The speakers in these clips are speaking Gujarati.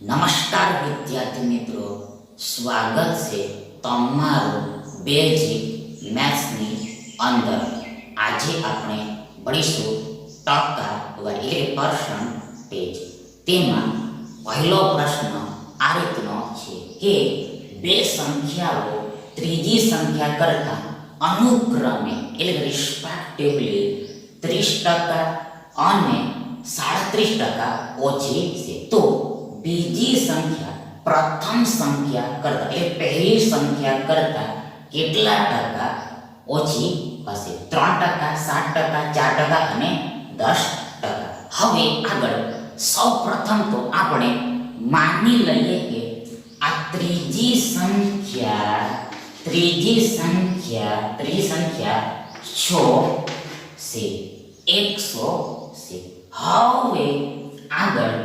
નમસ્કાર વિદ્યાર્થી મિત્રો, સ્વાગત છે તમારું બેઝિક મેથ્સની અંદર. આજે આપણે ભણીશું ટકા એટલે પર્સન્ટેજ. તેમાં પહેલો પ્રશ્ન આ રીતનો છે કે બે સંખ્યાઓ ત્રીજી સંખ્યા કરતાં અનુક્રમે એટલે રિસ્પેક્ટિવલી 30% અને 37% ઓછી છે, તો બીજી સંખ્યા પ્રથમ સંખ્યા કરતાં એટલે પહેલી સંખ્યા કરતાં કેટલા ટકા ઓછી હશે? 3%, 7%, 4% અને 10%. હવે આગળ સૌપ્રથમ તો આપણે માની લઈએ કે આ ત્રીજી સંખ્યા 6 છે, 100 છે. હવે આગળ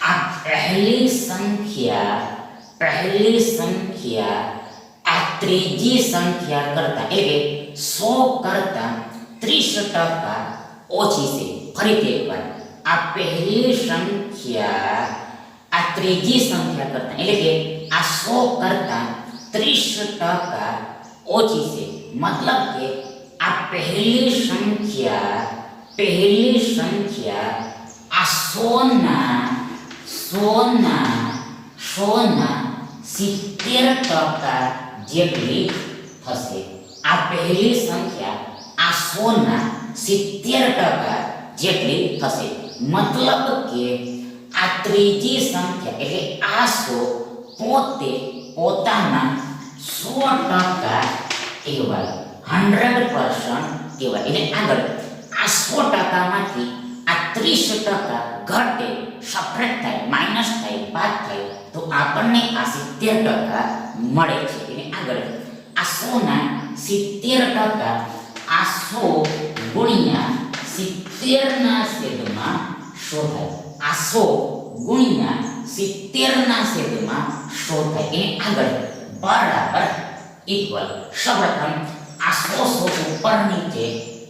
આ પહેલી સંખ્યા આ ત્રીજી સંખ્યા કરતાં એટલે 100 કરતાં 30% ઓછી છે. ફરીથી એકવાર, આ પહેલી સંખ્યા આ ત્રીજી સંખ્યા કરતાં એટલે કે આ 100 કરતાં 30% ઓછી છે. મતલબ કે આ પહેલી સંખ્યા આ 70% જેટલી થશે. આ પહેલી સંખ્યા આ 70% જેટલી થશે. મતલબ કે આ ત્રીજી સંખ્યા એટલે આ 100 પોતાના 100% કહેવાય, 100% કહેવાય. એટલે આગળ આ 100%માંથી આ 30% ઘટે, સબટ્રેક્ટ થાય, માઇનસ થાય, બાદ થાય, તો આપણને આ 70% મળે છે. એટલે આગળ આ 100 ના 70%, આ 100 ગુણ્યા 70 ના છેદમાં 100 થાય. આ 100 ગુણ્યા 70 ના છેદમાં 100 થાય. એટલે આગળ બરાબર ઇક્વલ. સૌપ્રથમ આ 100 ઉપર નીચે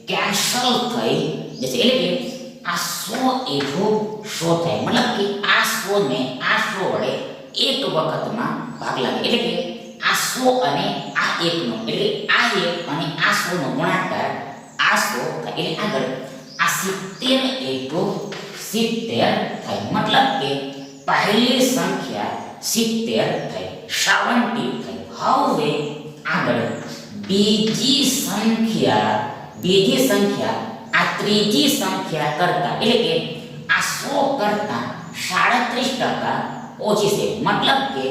કેન્સલ થઈ જશે. એટલે કે આ 100 * 100 થાય. મતલબ કે આ 100 ને આ 100 વડે એક વખતમાં ભાગ લાગે. એટલે કે આ 100 અને આ 1 નો એટલે આ 1 અને આ 100 નો ગુણાકાર આ 100 થાય. એટલે આગળ આ 70 * 70 થાય. મતલબ કે પહેલી સંખ્યા 70 થાય, 70 થાય. હવે આગળ બીજી સંખ્યા આ ત્રીજી સંખ્યા કરતાં એટલે કે આ 100 કરતાં 37% ઓછી છે. મતલબ કે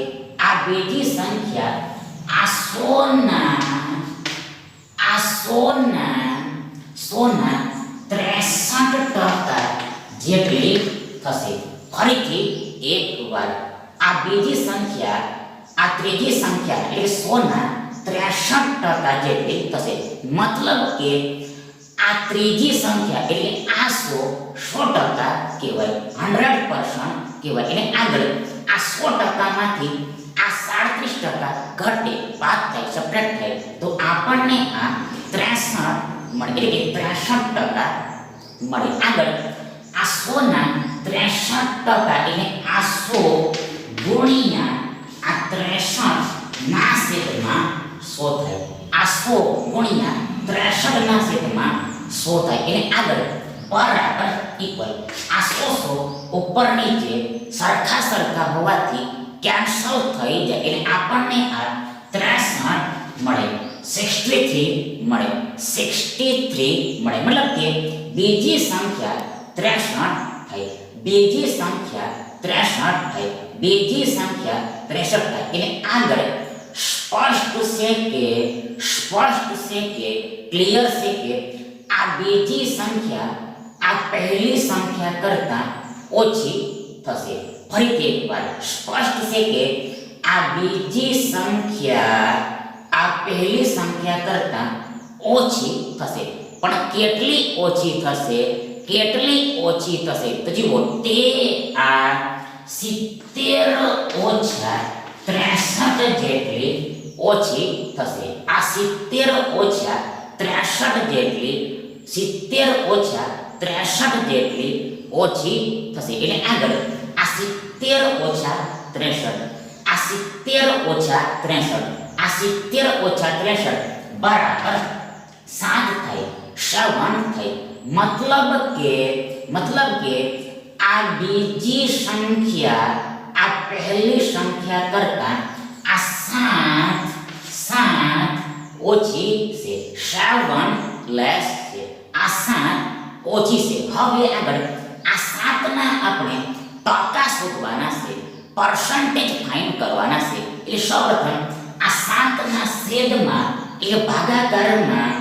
આ બીજી સંખ્યા આ 100 ના 63% જેટલી થશે. ફરીથી એકવાર, આ બીજી સંખ્યા આ ત્રીજી સંખ્યા એટલે 100 ના 63% જેટલી થશે. મતલબ કે આ ત્રીજી સંખ્યા એટલે આ 100% કહેવાય, 100% કહેવાય. એટલે આગળ આ 100%માંથી આ 37% ઘટે, બાદ થાય, સબટ્રેક્ટ થાય, તો આપણને આ 63 મળે. એટલે કે 63% મળે. આગળ આ 100 ના 63% એટલે આ 100 ગુણ્યા આ 63 ના છેદમાં 100 થાય. આ 100 ગુણ્યા 63 ના છેદમાં 100 થાય. એટલે આગળ બરાબર ઇક્વલ. આ 100 ઉપર નીચે સરખા હોવાથી કેન્સલ થઈ જાય. એટલે આપણને આ 63 મળે, 63 મળે, 63 મળે. મતલબ કે બીજી સંખ્યા 63 થાય, બીજી સંખ્યા 63 થાય, બીજી સંખ્યા 63 થાય. એટલે આગળ સ્પષ્ટ છે કે ક્લિયર છે કે આ બીજી સંખ્યા આ પહેલી સંખ્યા કરતાં ઓછી થશે. ફરીથી એકવાર, સ્પષ્ટ છે કે આ બીજી સંખ્યા આ પહેલી સંખ્યા કરતાં ઓછી થશે. પણ કેટલી ઓછી થશે? તો જુઓ, તે આ 70 - 63 જેટલી ઓછી થશે. આ 70 - 63 જેટલી 70 - 63 જેટલી ઓછી થશે. એટલે આગળ આ 70 ઓછા 63, આ 70 ઓછા 63, આ 70 ઓછા 63 બરાબર 7 થાય, 7 થાય. મતલબ કે આ બીજી સંખ્યા આ પહેલી સંખ્યા કરતા આ 7 ઓછી છે, 7 લેસ છે, આ 7 ઓછી છે. હવે આગળ આ 7 ના આપણે ટકા શોધવાના છે, પર્સન્ટેજ ફાઇન્ડ કરવાના છે. એટલે સૌપ્રથમ આ 7 ના છેદમાં એટલે ભાગાકારમાં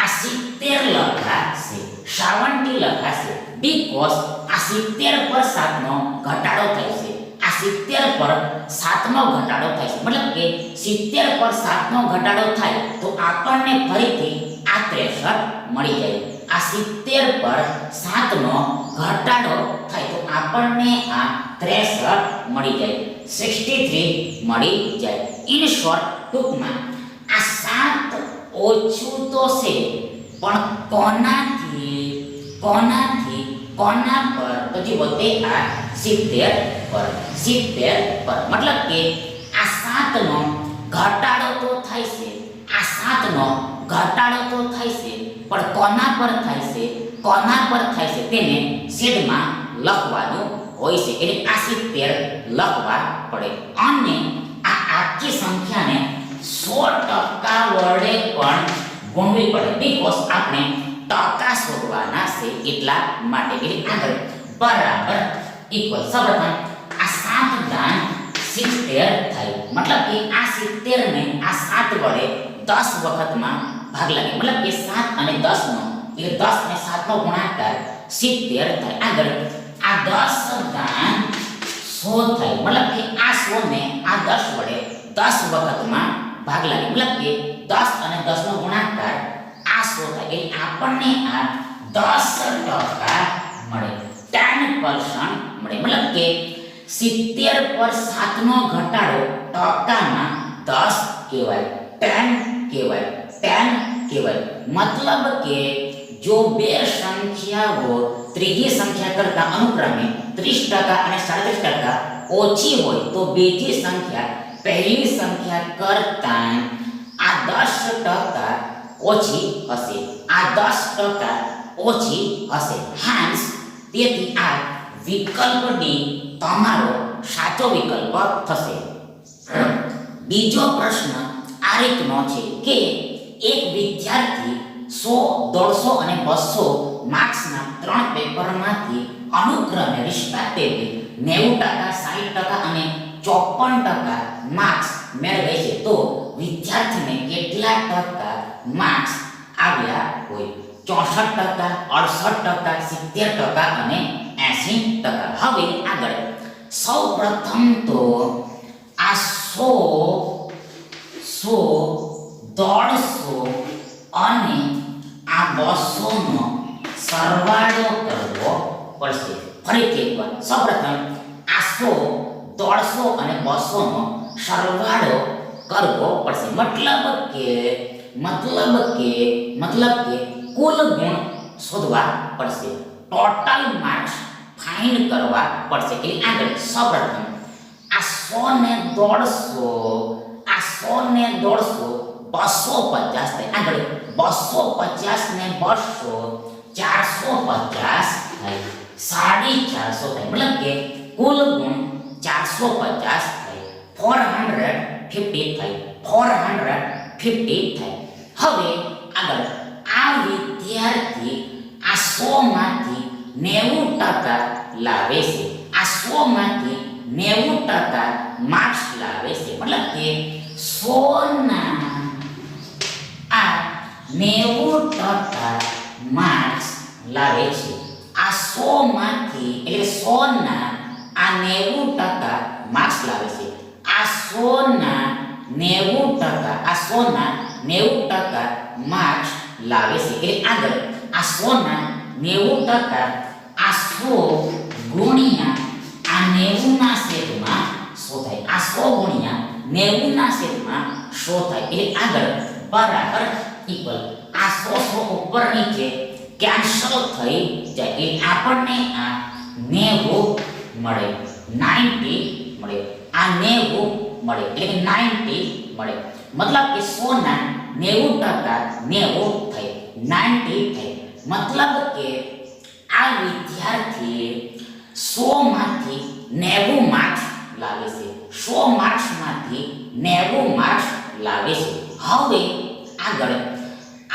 આ 70 લખાશે, 70 લખાશે, બીકોઝ આ 70 પર 7 નો ઘટાડો થાય છે. આ 70 પર 7 નો ઘટાડો થાય છે, મતલબ કે 70 પર 7 નો ઘટાડો થાય તો આપણને ફરીથી આ 63 મળી જાય. આ 70 પર 7 નો ઘટાડો થાય તો આપણને આ 63 મળી જાય, 63 મળી જાય. ઇન શોર્ટ, ટૂંકમાં આ 7 ઓછું તો છે પણ કોના પર તો જુઓ તે આ 70 પર, મતલબ કે આ 7 નો ઘટાડો તો થાય છે, આ 7 નો ઘટાડો તો થાય છે પણ કોના પર થાય છે તેને છેદમાં લખવાનું હોય છે. એટલે આ 70 લખવા પડે અને આ આખી સંખ્યાને 100% વડે પણ ગુણવી પડે, બીકોઝ આપણે ટકા શોધવાના છે એટલા માટે. એટલે આગળ બરાબર ઇક્વલ, સૌપ્રથમ આ 7 દાન 70 થાય, મતલબ કે આ 70 ને આ 7 વડે 10 વખતમાં ભાગ લાગે, મતલબ કે 7 અને 10 નો એટલે 10 અને 7 નો ગુણાકાર 70 થાય. આગળ આ 10 દાન 100 થાય, મતલબ કે આ 100 ને આ 10 વડે 10 વખતમાં ભાગ લાગે, મતલબ કે 10 અને 10 નો ગુણાકાર આ 100 થાય. એટલે આપણને આ 10% મળે, 10% મળે, મતલબ કે 70 પર 7 નો ઘટાડો ટકામાં 10 કહેવાય, 10 કહેવાય. મતલબ કે જો બે સંખ્યાઓ ત્રીજી સંખ્યા કરતા અનુક્રમે 30% અને 37% ઓછી હોય તો બીજી સંખ્યા પહેલી સંખ્યા કરતા આ 10% ઓછી હશે, આ 10% ઓછી હશે. હાન્સ તેથી આ વિકલ્પ ડી તમારો સાચો વિકલ્પ થશે. બીજો પ્રશ્ન આ રીતનો છે કે એક વિદ્યાર્થી 100, 150 અને 200 માર્ક્સના 3 પેપરમાંથી અનુક્રમે રિસ્પેક્ટિવલી 90%, 60% અને 54% માર્ક્સ મેળવે છે તો વિદ્યાર્થીને કેટલા ટકા માર્ક્સ આવ્યા હોય? 64%, 68%, 70% અને 80%. હવે આગળ સૌપ્રથમ તો આ 100, 150 અને આ 200 નો સરવાળો કરવો પડશે. ફરીથી એકવાર સૌપ્રથમ આ 100, 150 અને 200 નો સરવાળો કરવો પડશે, મતલબ કે કુલ ગુણ શોધવા પડશે, ટોટલ માર્ક્સ ફાઇન્ડ કરવા પડશે. એટલે આગળ સૌપ્રથમ આ 100 ને 150, આ 100 ને 150 250 થાય. આગળ 250 ને 200 450 થાય, 450 થાય, મતલબ કે કુલ ગુણ 450 થાય, 450 થાય, 450 થાય. હવે આગળ આ વિદ્યાર્થી આ 100 માંથી 90% લાવે છે, આ 100 માંથી 90% માર્ક્સ લાવે છે, મતલબ કે 100 ના આ 90% માર્ક્સ લાવે છે. આ 100 માંથી એટલે 100 ના આ 90% માર્ક્સ લાવે છે. આ 100 ના 90%, આ 100 ના 90% માર્ક્સ લાવે છે. એટલે આગળ આ 100 ના 90% આ 100 ગુણ્યા આ 90 ના છેદમાં 100 થાય, આ 100 ગુણ્યા 90 ના છેદમાં 100 થાય. એટલે આગળ બરાબર ઇક્વલ આ 100 ઉપર નીચે કેન્સલ થઈ જાય. એટલે આપણને આ 90 મળે, 90 મળે, આ 90 મળે, એટલે કે 90 મળે. મતલબ કે 100 ના 90% 90 થઈ, 90 થઈ. મતલબ કે આ વિદ્યાર્થીએ 100 માંથી 90 માર્ક્સ લાવે છે. 100 માર્ક્સમાંથી 90 માર્ક્સ લાવે છે. હવે આગળ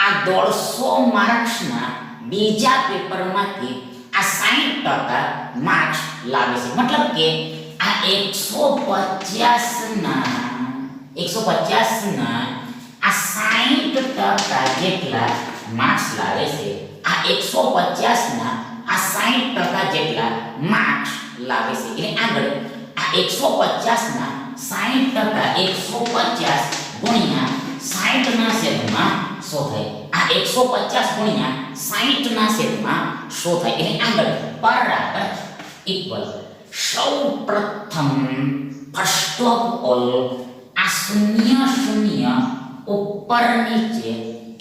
આ 150 માર્ક્સના બીજા પેપરમાંથી આ 60% માર્ક્સ લાવે છે. મતલબ કે આ 150 ના આ 60% જેટલા માર્ક્સ લાવે છે. આ 150 ના આ 60% જેટલા માર્ક્સ લાવે છે. એટલે આગળ આ 150 ના 60% 150 ગુણ્યા 60 ના છેદમાં 100 થાય. આ 150 ગુણ્યા 60 ના છેદમાં 100 થાય. એટલે આગળ બરાબર ઇક્વલ. સૌ પ્રથમ ફર્સ્ટ ઓફ ઓલ આ શૂન્ય શૂન્ય ઉપર નીચે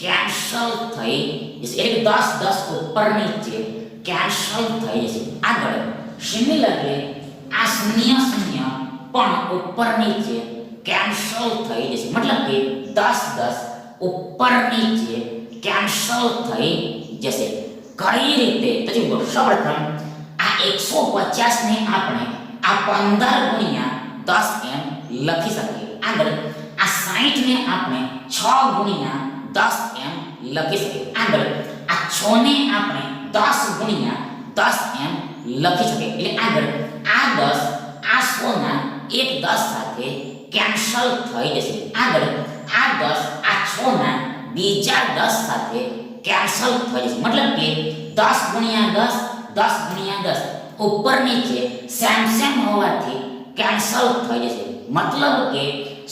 કેન્સલ થઈ જશે. એટલે 10 10 ઉપર નીચે કેન્સલ થઈ જશે. આગળ સિમિલરલી આ શૂન્ય શૂન્ય પણ ઉપર નીચે કેન્સલ થઈ જશે. મતલબ કે 10 10 ઉપર નીચે કેન્સલ થઈ જશે. કઈ રીતે? તો જુઓ, સૌપ્રથમ આ 150 ને આપણે આ 15 ગુણ્યા 10 એમ લખી શકીએ. આગળ આ 60 ને આપણે 6 ગુણ્યા 10 એમ લખી શકીએ. આગળ આ 6 ને આપણે 10 ગુણ્યા 10 એમ લખી શકીએ. એટલે આગળ આ 10 આ 100 ના એક 10 સાથે કેન્સલ થઈ જશે. આગળ આ 10 આ 6 ના બીજા 10 સાથે કેન્સલ થઈ જશે. મતલબ કે 10 ગુણ્યા 10 10 ગુણ્યા 10 ઉપર નીચે સેમ સેમ હોવાથી કેન્સલ થઈ જશે. મતલબ કે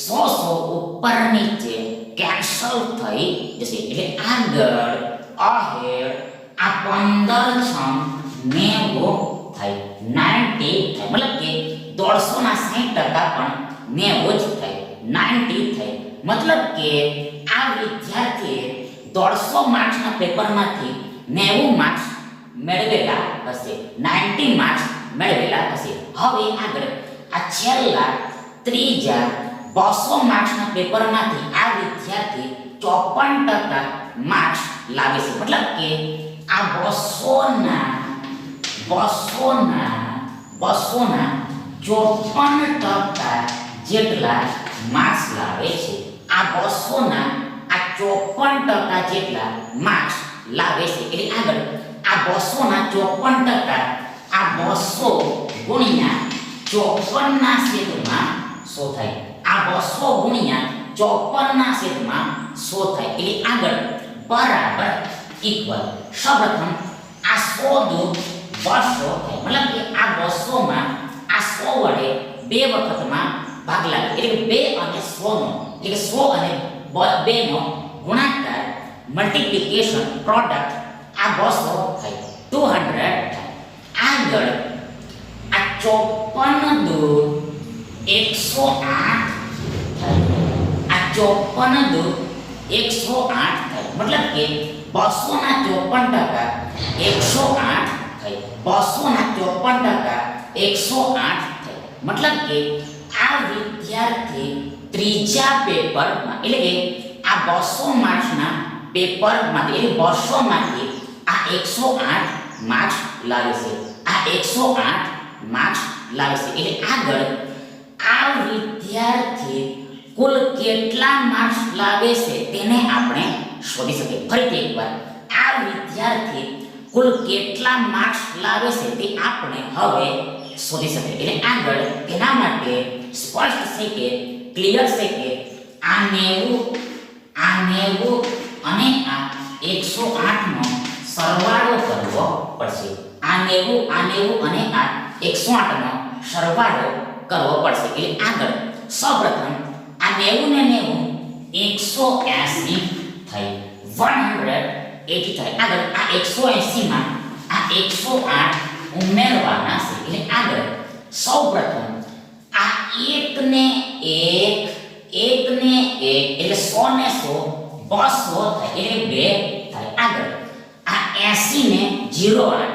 100 ઉપર નીચે કેન્સલ થઈ જશે. એટલે આગળ અહેડ આ 15 છમ 90 થાય, 90 થાય. મતલબ કે 150 ના 60% પણ 90 જ થાય, 90 થાય. મતલબ કે આ વિદ્યાર્થીએ 150 માર્ક્સના પેપરમાંથી 90 માર્ક્સ મેળવેલા હશે, 90 માર્ક્સ મેળવેલા હશે. હવે આગળ આ છેલ્લા ત્રીજા 200 માર્ક્સના પેપરમાંથી આ વિદ્યાર્થી 54% માર્ક્સ લાવે છે. મતલબ કે આ 200 ના 54% જેટલા માર્ક્સ લાવે છે. આ 200 ના આ 54% જેટલા માર્ક્સ લાવે છે. એટલે આગળ આ 200 ના 54% આ 200 ગુણ્યા 54 ના છેદમાં 100 થાય. આ 200 ગુણ્યા 54 ના છેદમાં 100 થાય. એટલે આગળ બરાબર ઇક્વલ. સૌપ્રથમ આ 100 દૂર 200 થાય. મતલબ કે આ 200 માં આ 100 વડે બે વખતમાં ભાગ લાગે. એટલે કે 2 અને 100 નો, એટલે 100 અને 2 નો ગુણાકાર, મલ્ટીપ્લિકેશન, પ્રોડક્ટ આ 200 થાય, 200 થાય. આગળ આ 54 દૂર 108 થાય. આ 54 દૂર 108 થાય. મતલબ કે 200 ના 54% 108 થાય. 200 ના 54% 108 થાય. મતલબ કે આ વિદ્યાર્થી ત્રીજા પેપરમાં, એટલે કે આ 200 માર્ક્સના પેપરમાંથી, એટલે 200 માંથી આ 108 માર્ક્સ લાવે છે. આ 108 માર્ક્સ લાવે છે. એટલે આગળ આ વિદ્યાર્થી કુલ કેટલા માર્ક્સ લાવે છે તેને આપણે શોધી શકીએ. ફરીથી એકવાર આ વિદ્યાર્થી કુલ કેટલા માર્ક્સ લાવે છે તે આપણે હવે શોધી શકીએ. એટલે આગળ તેના માટે સ્પષ્ટ છે કે, ક્લિયર છે કે આ 90 અને આ 108 નો સરવાળો કરવો પડશે. આ 90 અને આ 108 નો સરવાળો કરવો પડશે. એટલે આગળ સૌપ્રથમ આ 90 ને 90 180 થઈ, 180 થાય. આગળ આ 180 માં આ 108 ઉમેરવાના છે. એટલે આગળ સૌપ્રથમ આ 1 ને 1 એટલે 100 ને 100 200 થાય, એટલે 2 થાય. આગળ આ 80 ને 08,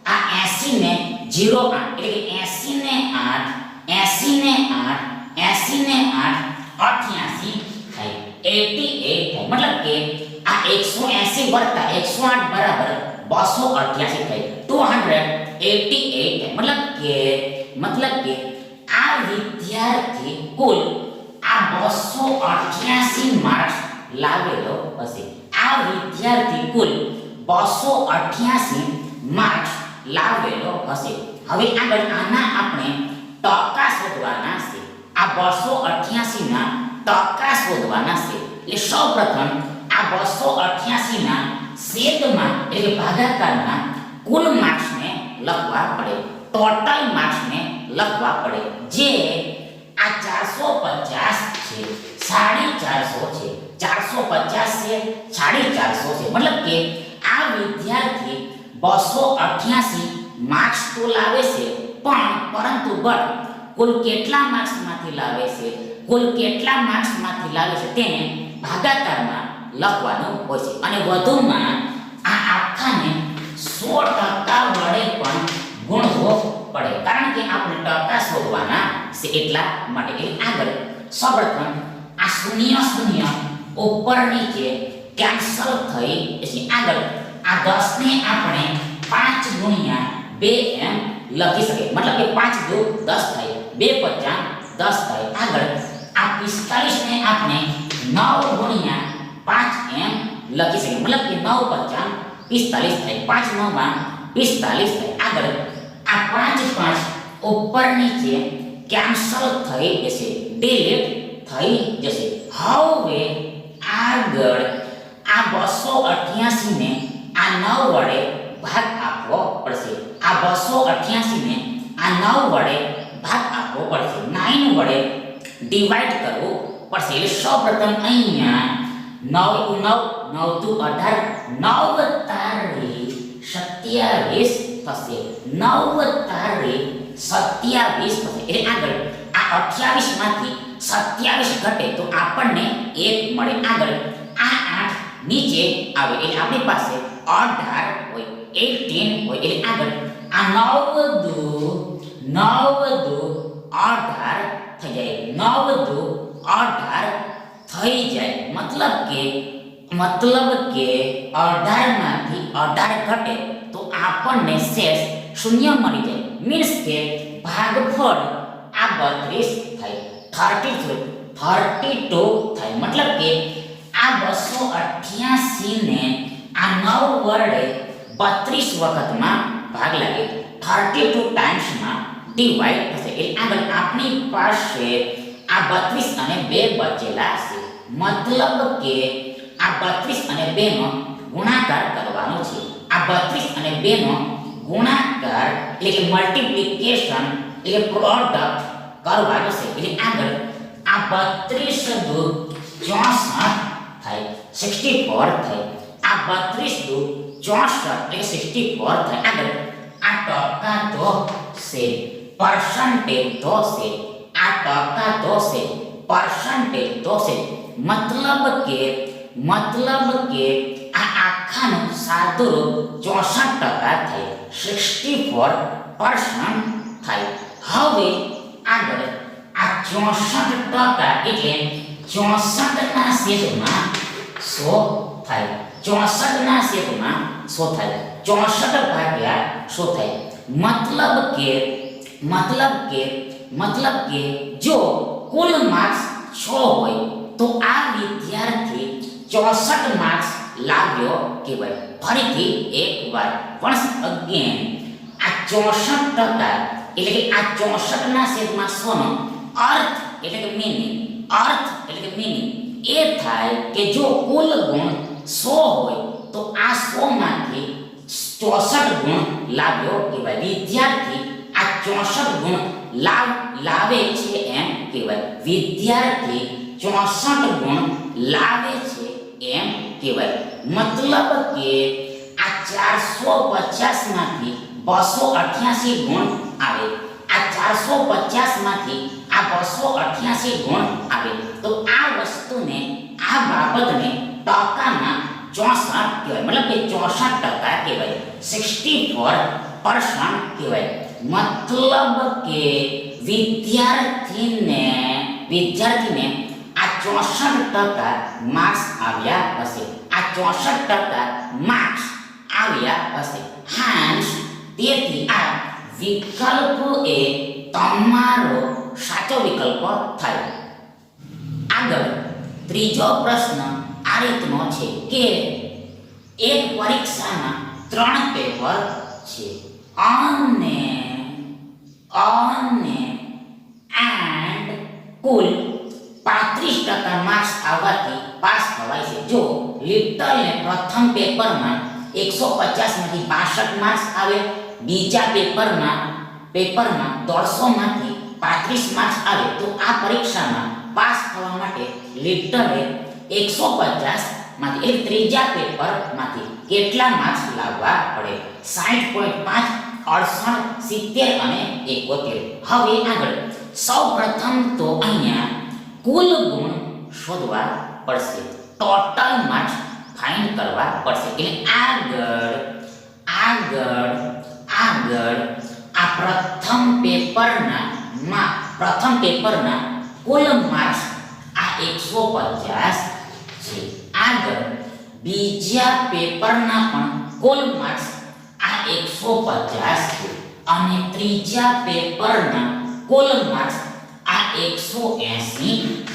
આ 80 ને 08 એટલે કે 80 ને 8 80 ને 8 80 ને 8 88 થાય 88 થાય મતલબ કે આ 180 વત્તા 108 બરાબર 288 થાય 288 થાય મતલબ કે આ વિદ્યાર્થી કુલ આ 288 માર્ક્સ લાવેલો હશે આ વિદ્યાર્થી કુલ 288 માર્ક્સ લાવેલો હશે હવે આગળ આના આપણે ટકા શોધવાના છે આ 288 ના ટકા શોધવાના છે એટલે સૌપ્રથમ આ 288 ના છેદમાં એટલે ભાગાકારમાં કુલ માર્ક્સને લખવા પડે ટોટલ માર્ક્સને લખવા પડે જે આ 450 છે 450 છે 450 છે 450 છે મતલબ કે આ વિદ્યાર્થી 288 માર્ક્સ તો લાવે છે પરંતુ કુલ કેટલા માર્ક્સમાંથી લાવે છે કુલ કેટલા માર્ક્સમાંથી લાવે છે તેને ભાગાકારમાં લખવાનું હોય છે અને વધુમાં આ આખાને 100% વડે પણ ગુણવો પડે કારણ કે આપણે ટકા શોધવાના છે એટલા માટે એટલે આગળ સૌપ્રથમ આ શૂન્ય શૂન્ય ઉપર નીચે કેન્સલ થઈ એટલે આગળ આ 10 ને આપણે 5 ગુણ્યા 2 એમ લખી શકીએ મતલબ કે 5 દુ 10 થાય 2 પચાસ 10 થાય આગળ આ 45 ને આપણે 9 ગુણ્યા 5 એમ લખી શકીએ મતલબ કે 9 પચાસ 45 થાય 5 9 માં 45 થાય આગળ આ 5 5 ઉપર નીચે કેન્સલ થઈ જશે ડિલીટ થઈ જશે હવે આગળ આ 288 ને આ 9 વડે ભાગ આપવો પડશે આ 288 ને આ 9 વડે ભાગ આપવો પડશે 9 વડે ડિવાઇડ કરવું પડશે એટલે સૌપ્રથમ અહીંયા 9 9 9 દુ 18 9 તારી 27 થશે 9 તારી 27 થશે એટલે આગળ આ 28 માંથી 27 ઘટે તો આપણને 1 મળે આગળ આ 8 નીચે આવે એટલે આપણી પાસે 18 હોય 18 હોય એટલે આગળ આ 9 દુ 18 થઈ જાય 9 દુ 18 થઈ જાય મતલબ કે 18 માંથી 18 ઘટે તો આપણને શેષ શૂન્ય મળી જાય મીન્સ કે ભાગફળ આ 32 થાય 32 થાય મતલબ કે આ 288 ને આ 9 વડે 32 વખતમાં ભાગ લાગે 32 ટાઈમ્સમાં ડિવાઇડ થશે એટલે આગળ આપણી પાસે આ 32 અને 2 બચેલા છે મતલબ કે આ 32 અને 2 નો ગુણાકાર કરવાનો છે આ 32 અને 2 નો ગુણાકાર એટલે કે મલ્ટીપ્લિકેશન એટલે પ્રોડક્ટ કરવાનો છે એટલે આગળ આ 32 દુ 64 થાય 64 થાય આ 32 દુ 64 એટલે 64 થાય આગળ આ ટકા તો છે પરસેન્ટેજ તો છે આ ટકા તો છે પરસેન્ટેજ તો છે મતલબ કે આ આખાનું સાદું રૂપ 64% થાય 64% થાય હવે આગળ આ 64% એટલે 64 ના છેદમાં 100 થાય 64 ના છેદમાં 100 થાય 64 ભાગ્યા 100 થાય મતલબ કે જો કુલ માર્ક્સ 6 હોય તો આ વિદ્યાર્થી 64 માર્ક્સ લાવ્યો કહેવાય ફરીથી એકવાર once again આ 64% એટલે કે આ 64 ના છેદમાં 100 નો અર્થ એટલે કે meaning એ થાય કે જો કુલ ગુણ 100 હોય તો આ 100 માંથી 64 ગુણ લાવ્યો કહેવાય વિદ્યાર્થી આ 64 ગુણ લાવે છે એમ કહેવાય વિદ્યાર્થી 64 ગુણ લાવે છે એમ કહેવાય મતલબ કે આ 450 માંથી 288 ગુણ આવે આ 450 માંથી આ 288 ગુણ આવે તો આ વસ્તુને આ બાબતને ટકામાં 64 કહેવાય મતલબ કે 64% કહેવાય 64% કહેવાય मतलब કે વિદ્યાર્થીને આ 64% માર્ક્સ આવ્યા હશે. આ 64% માર્ક્સ આવ્યા હશે. હાન્સ તેથી આ વિકલ્પ એ તમારો સાચો વિકલ્પ થાય. આગળ ત્રીજો પ્રશ્ન આ રીતનો છે કે એક પરીક્ષાના 3 પેપર છે અને એન્ડ કુલ 35% માર્ક્સ આવવાથી પાસ થવાય છે. જો લિટલને પ્રથમ પેપરમાં 150 માંથી 62 માર્ક્સ આવે, બીજા પેપરમાં 150 માંથી 35 માર્ક્સ આવે તો આ પરીક્ષામાં પાસ થવા માટે લિટલે 150 માંથી ત્રીજા પેપરમાંથી કેટલા માર્ક્સ લાવવા પડે? 60.5, 68, 70 અને 71. હવે આગળ સૌપ્રથમ તો અહીંયા કુલ ગુણ શોધવા પડશે, ટોટલ માર્ક્સ ફાઇન્ડ કરવા પડશે. એટલે આગળ આ પ્રથમ પેપરના કુલ માર્ક્સ આ 150 છે. આગળ બીજા પેપરના પણ કુલ માર્ક્સ આ 150 છે અને ત્રીજા પેપરના કુલ માર્ક્સ આ 180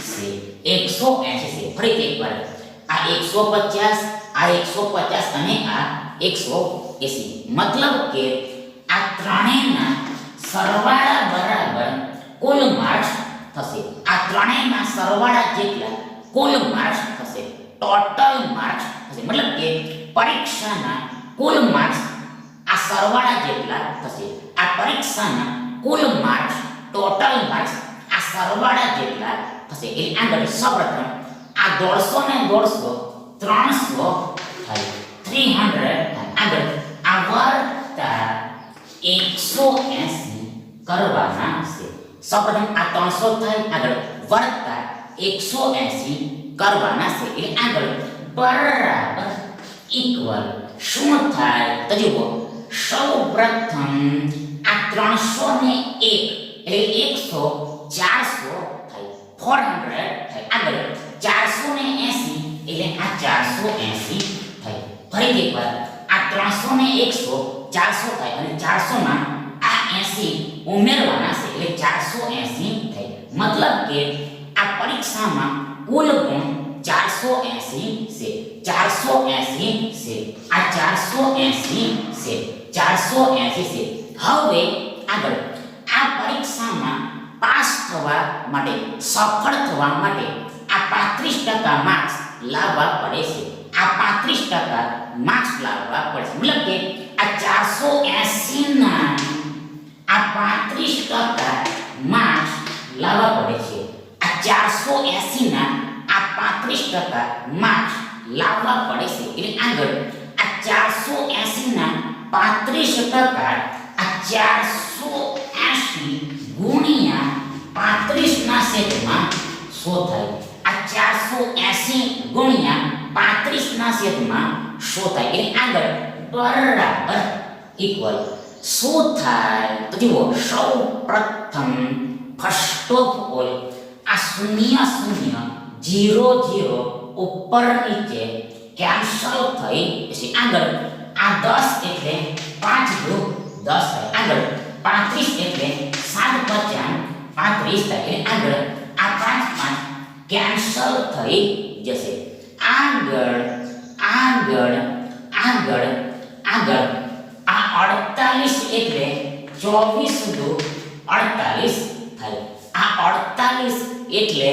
છે. 180 છે. ફરીથી એકવાર આ 150, આ 150 અને આ 180. મતલબ કે આ ત્રણેયના સરવાળા બરાબર કુલ માર્ક્સ થશે. આ ત્રણેયના સરવાળા જેટલા કુલ માર્ક્સ થશે, ટોટલ માર્ક્સ થશે. મતલબ કે પરીક્ષાના કુલ માર્ક્સ આ સરવાળા જેટલા થશે. આ પરીક્ષાના કુલ માર્ક્સ, ટોટલ માર્ક્સ આ સરવાળા જેટલા થશે. એટલે આગળ સૌપ્રથમ આ 150 ને 150 300 થાય, 300. આગળ આ વર્તા 180 કરવાના છે. સૌપ્રથમ આ 300 થાય, આગળ વર્તા 180 કરવાના છે. એટલે આગળ બરાબર ઇક્વલ શું થાય તો જુઓ, સૌપ્રથમ આ 301 એટલે 100, 400 થાય, 400 થાય. આગળ 480 એટલે આ 480 થાય. ફરીથી એકવાર આ 300 ને 100 400 થાય અને 400 માં આ 80 ઉમેરવાના છે એટલે 480 થાય. મતલબ કે આ પરીક્ષામાં કુલ ગુણ 480 છે. 480 છે. આ 480 છે. 480 છે. હવે આગળ આ પરીક્ષામાં પાસ થવા માટે, સફળ થવા માટે આ 35% માર્ક્સ લાવવા પડે છે. આ 35% માર્ક્સ લાવવા પડશે. મતલબ કે આ 480 ના આ 35% માર્ક્સ લાવવા પડે છે. આ 480 ના આ 35% માર્ક્સ લાવવા પડે છે. એટલે આગળ આ 480 ના 35% આ 480 ગુણ્યા 35 ના છેદમાં 100 થાય. આ 480 ગુણ્યા 35 ના છેદમાં 100 થાય. એટલે આગળ બરાબર ઇક્વલ શું થાય તો જુઓ, સૌ પ્રથમ ફર્સ્ટ ઓફ ઓલ આ 0 0 0 ઉપર નીચે કેન્સલ થઈ જશે. આગળ આ 10 એટલે 5 દુ 10 થાય. આગળ 35 એટલે 7 50 35 થાય. એટલે આગળ આ 5 કેન્સલ થઈ જશે. આગળ આ 48 એટલે 24 દુ 48 થાય. આ 48 એટલે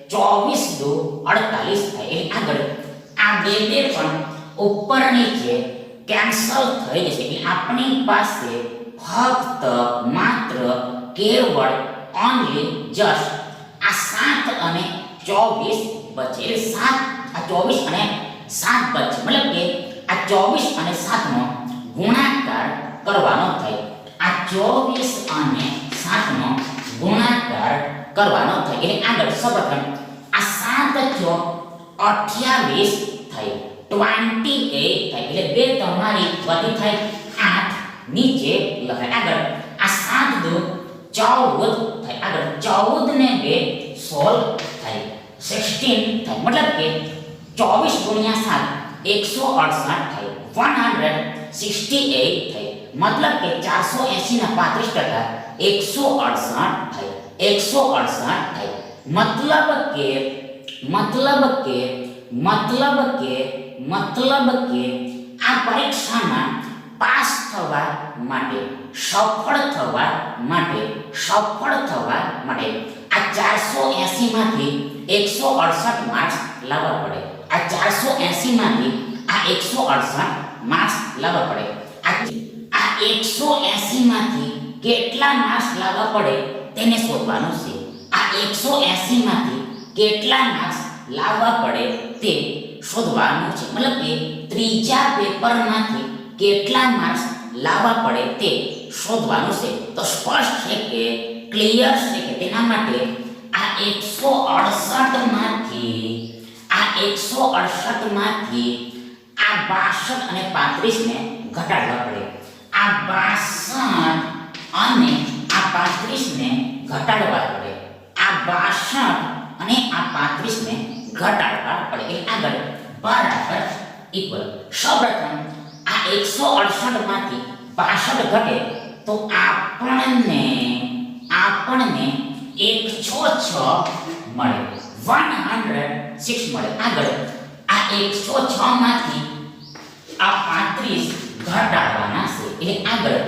24 દુ 48 થાય. એટલે આગળ આ બે પણ ઉપર નીચે કેન્સલ થઈ જશે. એટલે આપણી પાસે ફક્ત માત્ર કેવળ ઓન્લી જસ્ટ આ 7 અને 24 બચે. એટલે 7 આ 24 અને 7 બચે. મતલબ કે આ 24 અને 7 નો ગુણાકાર કરવાનો થાય. આ 24 અને 7 નો ગુણાકાર કરવાનો થાય. એટલે આગળ સૌપ્રથમ આ 7 × 28 થાય, 28 થાય. એટલે બે તમારી બધી થાય 8 નીચે લખાય. આગળ આ 7 દુ 14 થાય, આગળ 14 ને 2 16 થાય, 16 થાય, મતલબ કે 24 ગુણ્યા 7 168 થાય, 168 થાય, મતલબ કે 480 ના 35% 168 થાય, મતલબ કે આ પરીક્ષામાં પાસ થવા માટે, સફળ થવા માટે આ 480 માંથી 168 માર્ક્સ લાવવા પડે. આ 480 માંથી આ 168 માર્ક્સ લાવવા પડે. આ 180 માંથી કેટલા માર્ક્સ લાવવા પડે તેને શોધવાનું છે. આ 180 માંથી કેટલા માર્ક્સ લાવવા પડે તે શોધવાનું છે. મતલબ કે ત્રીજા પેપરમાંથી કેટલા માર્ક્સ લાવવા પડે તે શોધવાનું છે. તો સ્પષ્ટ છે કે ક્લિયર છે કે તેના માટે આ 168 માંથી આ 62 અને 35 ને ઘટાડવા પડે. આ 62 અને આ 35 ને ઘટાડવા પડે. આ 62 અને આ 35 ને ઘટાડવા પડે. એટલે આગળ બરાબર ઇક્વલ. સૌપ્રથમ આ 168 માંથી 62 ઘટે તો આપણને 106 મળે, 106 મળે. આગળ આ 106 માંથી આ 35 ઘટાડવાના છે. એટલે આગળ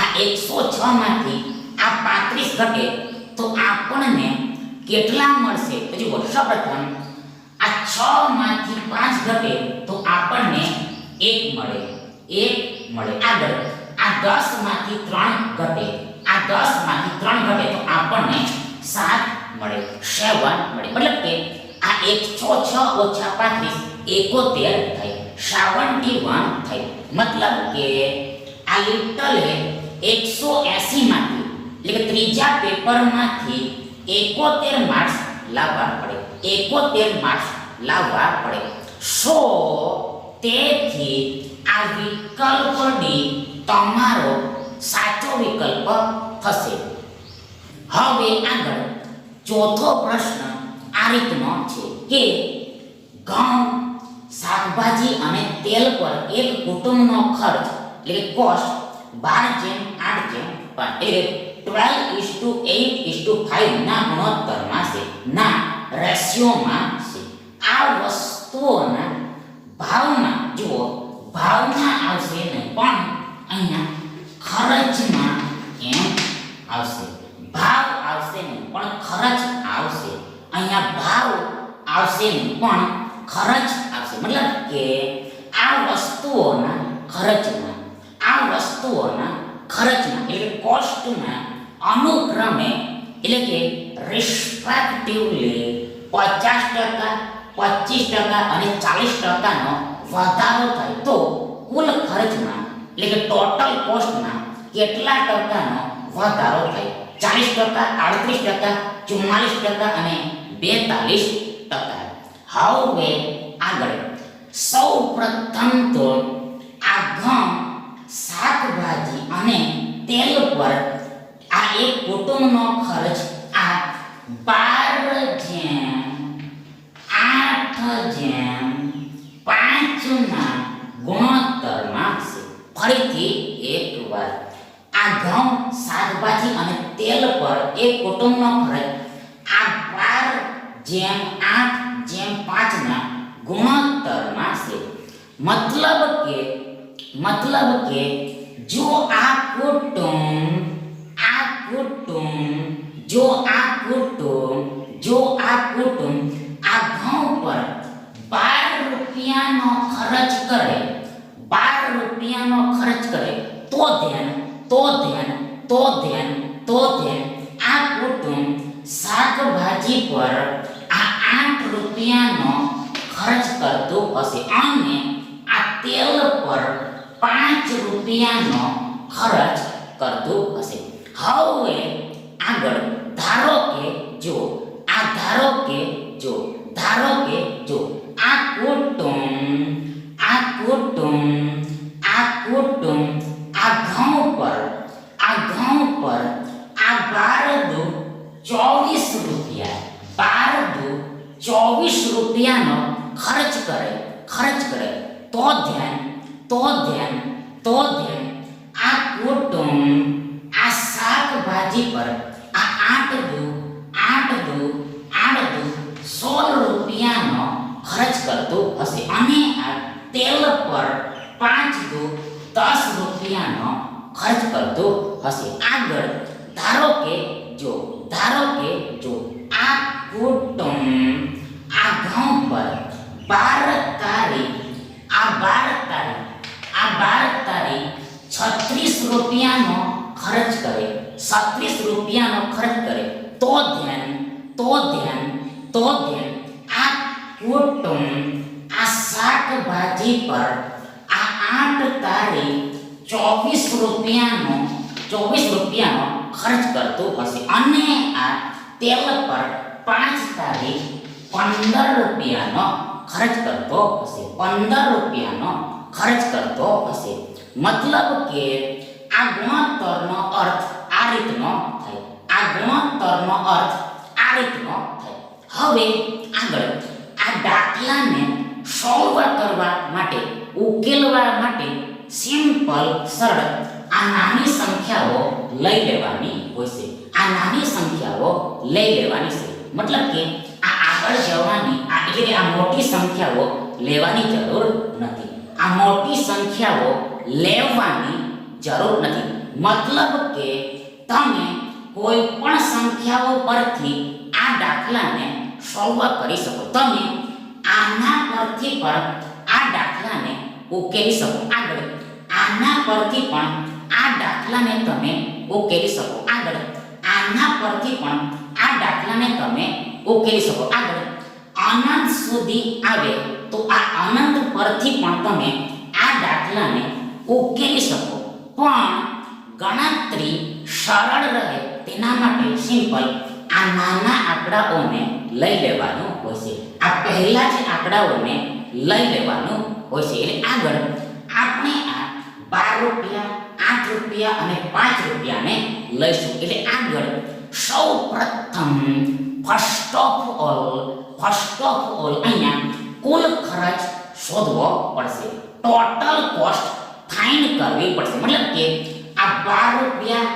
આ 106 માંથી આ 35 ઘટે તો આપણને કેટલા મળશે? તો જુઓ, સૌપ્રથમ આ 6 માંથી 5 ઘટે તો આપણને 1 મળે, 1 મળે. આગળ આ 10 માંથી 3 ઘટે, આ 10 માંથી 3 ઘટે તો આપણને 7 મળે, 7 મળે. મતલબ કે આ 106 ઓછા 35 71 થાય, 71 થાય. મતલબ કે આ લિટલે 180 માંથી, એટલે કે ત્રીજા પેપરમાંથી 71 માર્ક્સ લાવવા પડે, 71 માર્ક્સ લાવવા પડે. સો તેથી આ વિકલ્પ ડી તમારો સાચો વિકલ્પ થશે. હવે આગળ ચોથો પ્રશ્ન આ રીતનો છે કે ઘઉં, શાકભાજી અને તેલ પર એક કુટુંબનો ખર્ચ એટલે કે કોસ્ટ 12:8:5 એટલે 12:8:5 ના ગુણોત્તરમાં છે, ના રેશિયોમાં છે. આ વસ્તુઓના ભાવમાં, જુઓ, ભાવમાં આવશે નહીં પણ અહીંયા ખર્ચમાં એમ આવશે. ભાવ આવશે નહીં પણ ખર્ચ આવશે. અહીંયા ભાવ આવશે નહીં પણ ખર્ચ આવશે. મતલબ કે આ વસ્તુઓના ખર્ચમાં એટલે કે કોસ્ટમાં અનુક્રમે એટલે કે રિસ્પેક્ટિવલી 50%, 25% અને 40% નો વધારો થાય તો કુલ ખર્ચમાં એટલે કે ટોટલ કોસ્ટમાં કેટલા ટકાનો વધારો થાય? 40%, 38%, 44% અને 42%. હવે આગળ સૌપ્રથમ તો આ ઘઉં, શાકભાજી અને તેલ પર આ એક કુટુંબનો ખર્ચ આ 12:8:5 ના ગુણોત્તરમાં છે. ફરીથી એકવાર આ ઘઉં, શાકભાજી અને તેલ પર એક કુટુંબનો ખર્ચ આ 12:8:5 ના ગુણોત્તરમાં છે. મતલબ કે જો આ કુટુંબ આ ઘઉં પર 12 રૂપિયાનો ખર્ચ કરે, 12 રૂપિયાનો ખર્ચ કરે તો ધ્યાન આ કુટુંબ શાકભાજી પર આ 8 રૂપિયાનો ખર્ચ કરતું હશે અને આ તેલ પર 5 રૂપિયાનો ખર્ચ કરતું હશે. હવે આગળ ધારો કે જો આ કુટુંબ આ ઘઉં પર રૂપિયા 12 દુ 24 રૂપિયાનો ખર્ચ કરે તો ધ્યાન આ કુટુંબ આ શાકભાજી પર આ 8 દુ 16 રૂપિયાનો ખર્ચ કરતું હશે અને આ તેલ પર 5 દુ 10 રૂપિયાનો ખર્ચ કરતું હશે. આગળ ધારો કે જો આ કુટુંબ આ ઘઉં પર 12 તારીખ 36 રૂપિયાનો ખર્ચ કરે તો ધ્યાન આ કુટુંબ આ શાકભાજી પર આ 8 તારીખ 24 રૂપિયાનો ખર્ચ કરતું હશે અને આ તેલ પર 5 તારીખ 15 રૂપિયાનો ખર્ચ કરતો હશે. મતલબ કે આ ગુણોત્તરનો અર્થ આ રીતનો થાય. હવે આગળ આ દાખલાને સોલ્વ કરવા માટે ઉકેલવા માટે સિમ્પલ સરળ આ નાની સંખ્યાઓ લઈ લેવાની છે. મતલબ કે આ આગળ જવાની એટલે આ મોટી સંખ્યાઓ લેવાની જરૂર નથી. મતલબ કે તમે કોઈ પણ સંખ્યાઓ પરથી આ દાખલાને સોલ્વ કરી શકો. તમે આના પરથી પણ આ દાખલાને ઉકેલી શકો. આગળ આના પરથી પણ આ દાખલાને તમે ઉકેલી શકો. આગળ અનંત સુધી આવે તો આ અનંત પરથી પણ તમે આ દાખલાને ઉકેલી શકો. પણ ગણતરી સરળ રહે તેના માટે સિમ્પલ આ નાના આંકડાઓને લઈ લેવાનું હોય છે. આ પહેલા જ આંકડાઓને લઈ લેવાનું હોય છે. એટલે આગળ આપણે આ 12 રૂપિયા 8 રૂપિયા અને 5 રૂપિયાને લઈશું. એટલે આગળ સૌ પ્રથમ ફર્સ્ટ ઓફ ઓલ અહીંયા કુલ ખર્ચ શોધવો પડશે. ટોટલ કોસ્ટ ફાઇન્ડ કરવી પડશે. મતલબ કે આ 12 રૂપિયા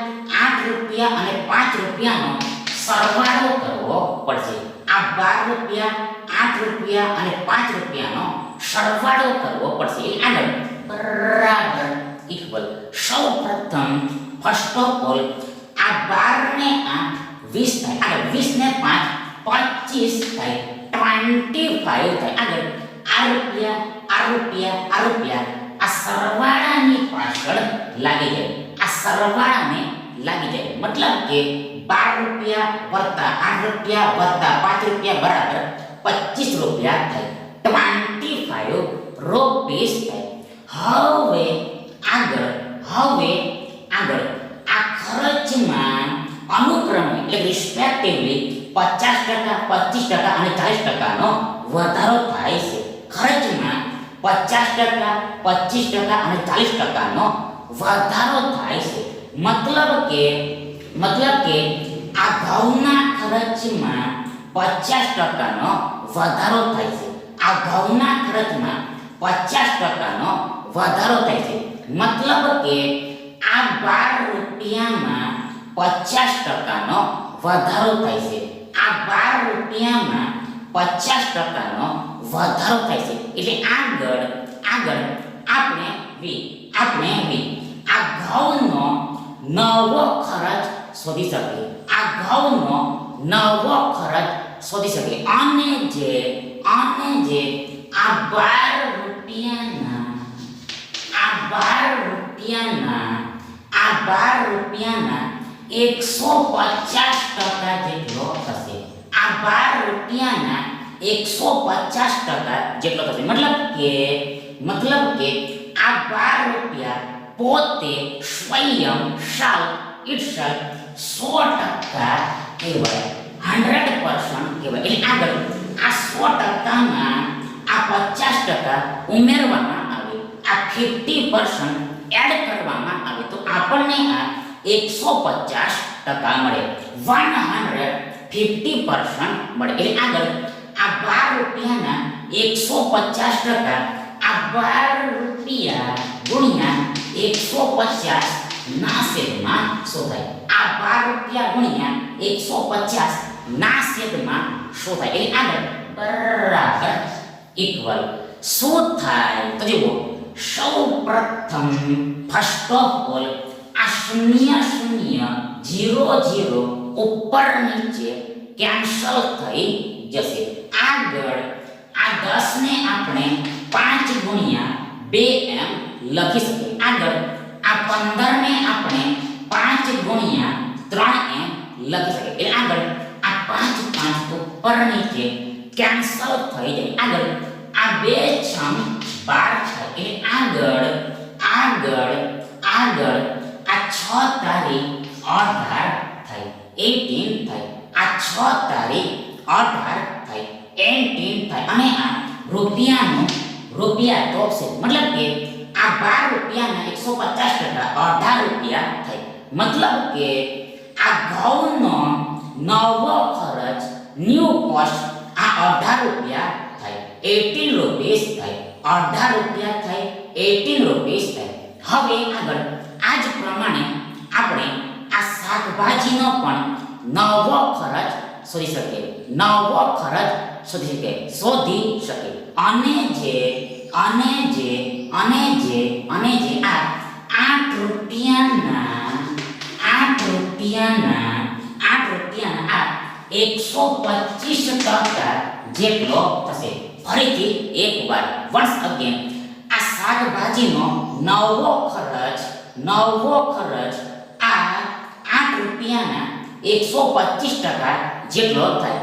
8 રૂપિયા અને 5 રૂપિયાનો સરવાળો કરવો પડશે. આ 12 રૂપિયા 8 રૂપિયા અને 5 રૂપિયાનો સરવાળો કરવો પડશે. આગળ બરાબર ઇક્વલ સૌ પ્રથમ ફર્સ્ટ ઓફ ઓલ આ 12 ને 8 20 થાય. આગળ 20 ને 5 25 થાય. 25 થાય. આગળ આ રૂપિયા આ સરવાળાની પાછળ લાગી જાય. મતલબ કે 12 રૂપિયા વત્તા 8 રૂપિયા વત્તા 5 રૂપિયા બરાબર 25 રૂપિયા થાય. 25 રૂપીસ થાય. હવે આગળ આ ખર્ચમાં અનુક્રમે એટલે રિસ્પેક્ટિવલી 50%, 25% અને 40%નો વધારો થાય છે. ખર્ચમાં 50%, 25% અને 40%નો વધારો થાય છે. મતલબ કે આ ઘઉંના ખર્ચમાં 50%નો વધારો થાય છે. મતલબ કે આ 12 રૂપિયામાં 50%નો વધારો થાય છે. 50%નો વધારો થાય છે. એટલે આગળ આપણે આ ઘઉંનો નવો ખર્ચ શોધી શકીએ. અને જે આ 12 રૂપિયાના 150% જેટલો થશે. 150% જેટલો થશે. મતલબ કે આ 12 રૂપિયા પોતે સ્વયં ઇટસેલ્ફ 100% કહેવાય. 100% કહેવાય. એટલે આગળ આ 100%માં આ 50% ઉમેરવામાં આવે, આ 50% એડ કરવામાં આવે તો આપણને આ 150% મળે. 150% 50% મળે. એટલે આગળ આ 12 રૂપિયાના 150% આ 12 રૂપિયા ગુણ્યા 150 ના છેદમાં શું થાય? આ 12 રૂપિયા ગુણ્યા 150 ના છેદમાં શું થાય? એટલે આગળ બરાબર ઇક્વલ શું થાય? તો જુઓ, સૌ પ્રથમ ફર્સ્ટ ઓફ ઓલ આ 0 ઉપર નીચે કેન્સલ થઈ જશે. આગળ આ 10 ને આપણે 5 ગુણ્યા 2 એમ લખી શકીએ. આગળ આ 15 ને આપણે 5 ગુણ્યા 3 એમ લખી શકીએ. એટલે આગળ આ 5 ઉપર નીચે કેન્સલ થઈ જાય. આગળ આ 2 છમ 12 થાય. એટલે આગળ આ 6 તારીખ 18 થાય, 18 થાય. આ 6 તારીખ 18 થાય, 18 થાય. અને આ રૂપિયા તો છે, મતલબ કે આ 12 રૂપિયાના 150% 18 રૂપિયા થાય. મતલબ કે આ ઘઉંનો નવો ખર્ચ ન્યૂ કોસ્ટ આ 18 રૂપિયા થાય, 18 રૂપીસ થાય. 18 રૂપિયા થાય, 18 રૂપીસ થાય. હવે આગળ આ જ પ્રમાણે આપણે આ શાકભાજીનો પણ નવો ખર્ચ શોધી શકીએ. શોધી શકીએ. અને જે આ 8 રૂપિયાના 125% જેટલો થશે. ફરીથી એકવાર વન્સ અગેન આ શાકભાજીનો નવો ખર્ચ આ 8 રૂપિયાના 125% જેટલો થાય.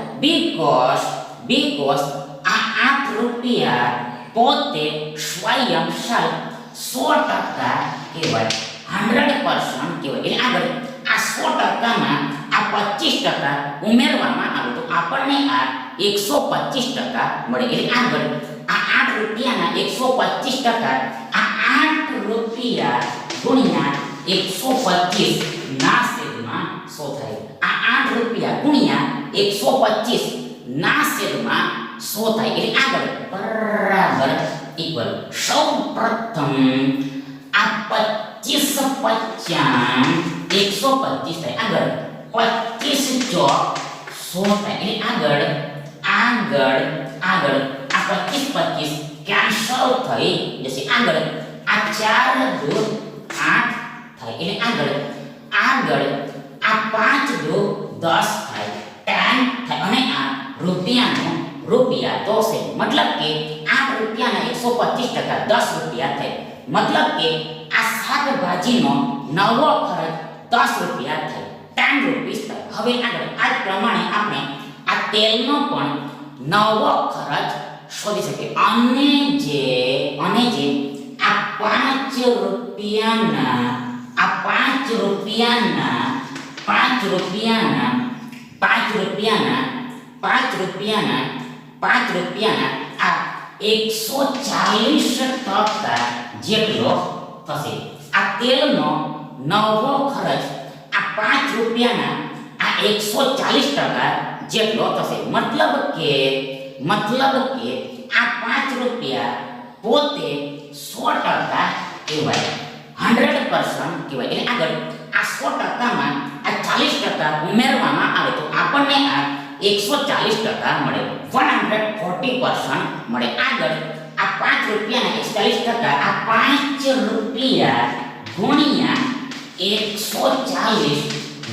બીકોઝ આ 8 રૂપિયા પોતે સ્વયંશાલ 100% કહેવાય, 100% કહેવાય. એટલે આગળ આ 100%માં આ 25% ઉમેરવામાં આવે તો આપણને આ 125% મળે. એટલે આગળ આ 8 રૂપિયાના 125% આ 8 રૂપિયા ગુણ્યા 125 ના છેદમાં શું થાય? આ 8 રૂપિયા ગુણ્યા 125 ના છેદમાં શું થાય? એટલે આગળ બરાબર ઇક્વલ સૌ પ્રથમ આ 25 125 થાય. આગળ 25 ચોક 100 થાય. એટલે આગળ આ 25 કેન્સલ થઈ જશે. આગળ આ 4 દૂર 8 થાય. એટલે આગળ આ 5 દૂર 10 થાય, 10 થાય. અને આ રૂપિયા તો છે, મતલબ કે 8 રૂપિયાના 125% 10 રૂપિયા થાય. મતલબ કે આ શાકભાજીનો નવો ખર્ચ 10 રૂપિયા થાય, 10 રૂપીસ થાય. હવે આગળ આ જ પ્રમાણે આપણે આ તેલનો પણ નવો ખર્ચ શોધી શકીએ. અને જે આ 5 રૂપિયાના આ 140% જેટલો થશે. આ તેલનો નવો ખર્ચ આ 5 રૂપિયાના આ 140% જેટલો થશે. મતલબ કે આ 5 રૂપિયા પોતે 100% કહેવાય, 100% કહેવાય. એટલે આગળ આ 100%માં આ 40% ઉમેરવામાં આવે તો આપણને આ 140% મળે, 140% મળે. આગળ આ 5 રૂપિયાના 140% આ 5 રૂપિયા ગુણ્યા 140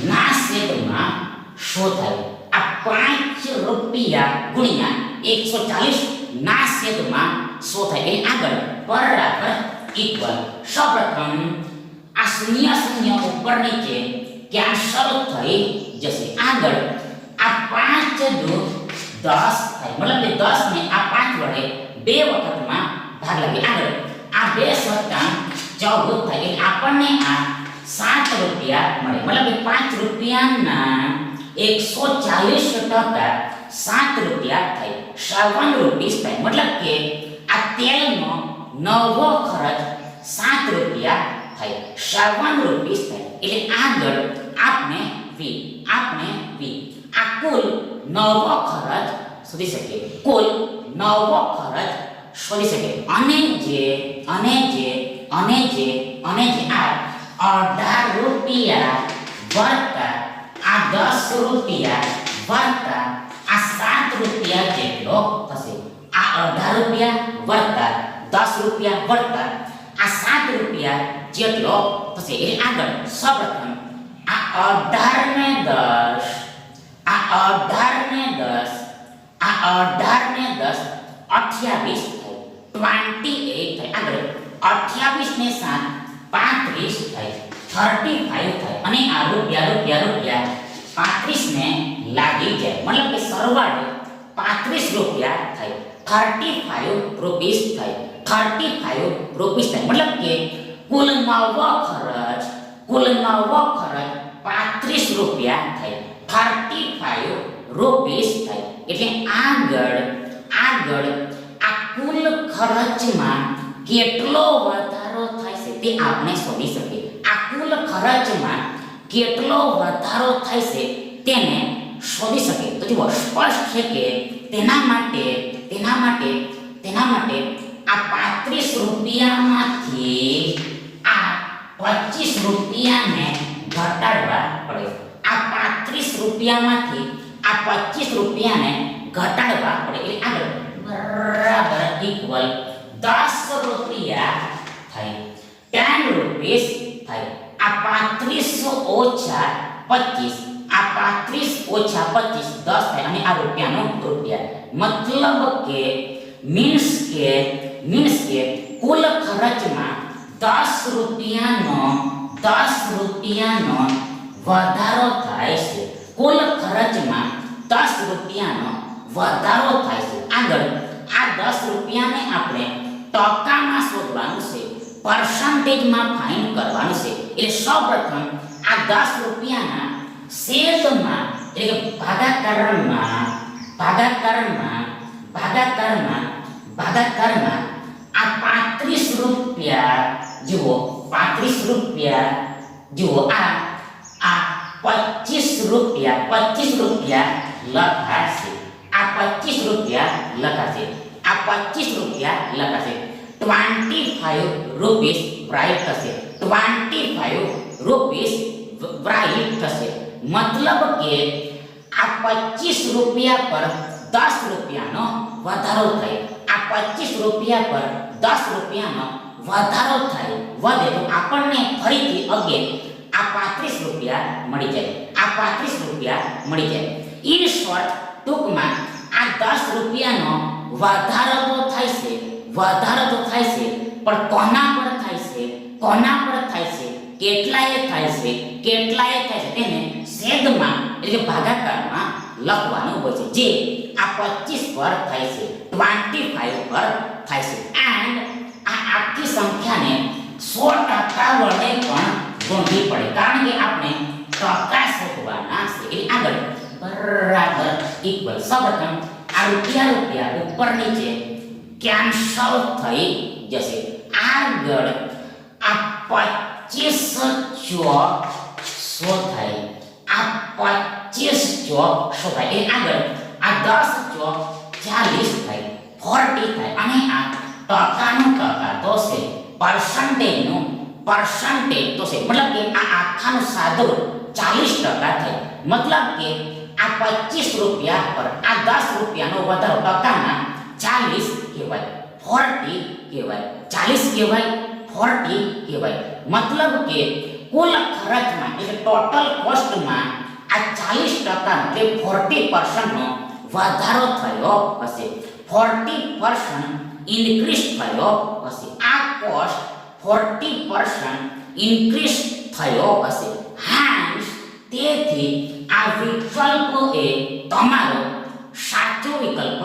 ના છેદમાં શું થાય? આ 5 રૂપિયા ગુણ્યા 140 ના છેદમાં શું થાય? એટલે આગળ બરાબર ઇક્વલ સૌપ્રથમ આ 0 ઉપર નીચે કેન્સલ થઈ જશે. આગળ આ 5 દૂર 10 થાય, મતલબ કે 10 ને આ 5 વડે 2 વખતમાં ભાગ લાગે. આગળ આ 2 સત્તા 14 થાય. એટલે આપણને આ 7 રૂપિયા મળે. મતલબ કે 5 રૂપિયાના 140% 7 રૂપિયા થાય, 7 રૂપીસ થાય. મતલબ કે આ તેલનો નવો ખર્ચ 7 રૂપિયા થાય, 7 રૂપીસ થાય. એટલે આગળ આપણે વી આ કુલ નવો ખર્ચ શોધી શકીએ, કુલ નવો ખર્ચ શોધી શકીએ. અને જે આ 18 રૂપિયા વત્તા આ 10 રૂપિયા વત્તા આ 7 રૂપિયા જેટલો થશે. આ 18 રૂપિયા વત્તા 10 રૂપિયા વત્તા આ 7 રૂપિયા જેટલો થશે. એટલે આગળ સૌપ્રથમ આ 18 ને 10 28 થાય, 28 થાય. આગળ 28 ને 7 35 થાય, 35 થાય. અને આ રૂપિયા 35 ને લાગી જાય, મતલબ કે સરવાળે 35 રૂપિયા થાય, 35 રૂપીસ થાય, 35 રૂપીસ થાય. મતલબ કે કુલ નવો ખર્ચ 35 રૂપિયા થાય, 35 રૂપીસ થાય. એટલે આગળ આ કુલ ખર્ચમાં કેટલો વધારો થાય છે તે આપણે શોધી શકીએ. આ કુલ ખર્ચમાં કેટલો વધારો થાય છે તેને શોધી શકીએ. તો જુઓ, સ્પષ્ટ છે કે તેના માટે આ 35 રૂપિયામાંથી આ 25 રૂપિયાને ઘટાડવા પડે. આ 35 રૂપિયામાંથી આ 25 રૂપિયાને ઘટાડવા પડે. એટલે આગળ બરાબર ઇક્વલ 10 રૂપિયા થાય, 10 રૂપીસ થાય. આ 35 ઓછા 25, આ 35 ઓછા 25 10 થાય. અને આ રૂપિયાનો રૂપિયા, મતલબ કે મીન્સ કે કુલ ખર્ચમાં 10 રૂપિયાનો વધારો થાય છે. કુલ ખર્ચમાં 10 રૂપિયાનો વધારો થાય છે. આગળ આ 10 રૂપિયાને આપણે ટકામાં શોધવાનું છે, પર્સન્ટેજમાં ફાઇન કરવાનું છે. એટલે સૌપ્રથમ આ 10 રૂપિયાના છેદમાં એટલે કે ભાગાકારમાં આ 35 રૂપિયા જુઓ, 35 રૂપિયા જુઓ, આ 25 રૂપિયા લખાશે. આ 25 રૂપિયા લખાશે. 25 રૂપિસ બ્રાઇટ થશે, 25 રૂપીસ બ્રાઇટ થશે. મતલબ કે આ 25 રૂપિયા પર 10 રૂપિયાનો વધારો થાય. આ 25 રૂપિયા પર 10 રૂપિયાનો વધારો થાય, વધે તો આપણને ફરીથી અગેન આ 35 રૂપિયા મળી જાય. આ 35 રૂપિયા મળી જાય. ઇન શોર્ટ, ટૂંકમાં આ 10 રૂપિયાનો વધારો તો થાય છે, પણ કોના પર થાય છે, કેટલાએ થાય છે તેને છેદમાં એટલે કે ભાગાકારમાં લખવાનું હોય છે. જે આ 25 પર થાય છે, 25 પર થાય છે. એન્ડ આ આખી સંખ્યાને 100% વડે પણ ગુણવી પડે, કારણ કે આપણે ટકા શોધવાના છે. એટલે આગળ બરાબર ઇક્વલ. સૌપ્રથમ આ રૂપિયા ઉપર નીચે કેન્સલ થઈ જશે. આગળ આ 25 શોધાય, આ 25 શોધાય. એ આગળ આ 10 40 થાય, 40 થાય. અને આ ટકા તો છે, પર્સન્ટેજ તો છે. મતલબ કે આ આખાનું સાદું 40% થાય. મતલબ કે આ 25 રૂપિયા પર આ 10 રૂપિયાનો વધારો ટકામાં 40 કહેવાય, 40 કહેવાય, 40 કહેવાય, 40 કહેવાય. મતલબ કે કુલ ખર્ચમાં એટલે ટોટલ કોસ્ટમાં આ 40% એટલે 40% નો વધારો થયો હશે, 40% ઇન્ક્રીઝ થયો હશે. આ કોસ્ટ 40% ઇન્ક્રીઝ થયો હશે. હાન્સ તેથી આ વિકલ્પ એ તમારો સાચો વિકલ્પ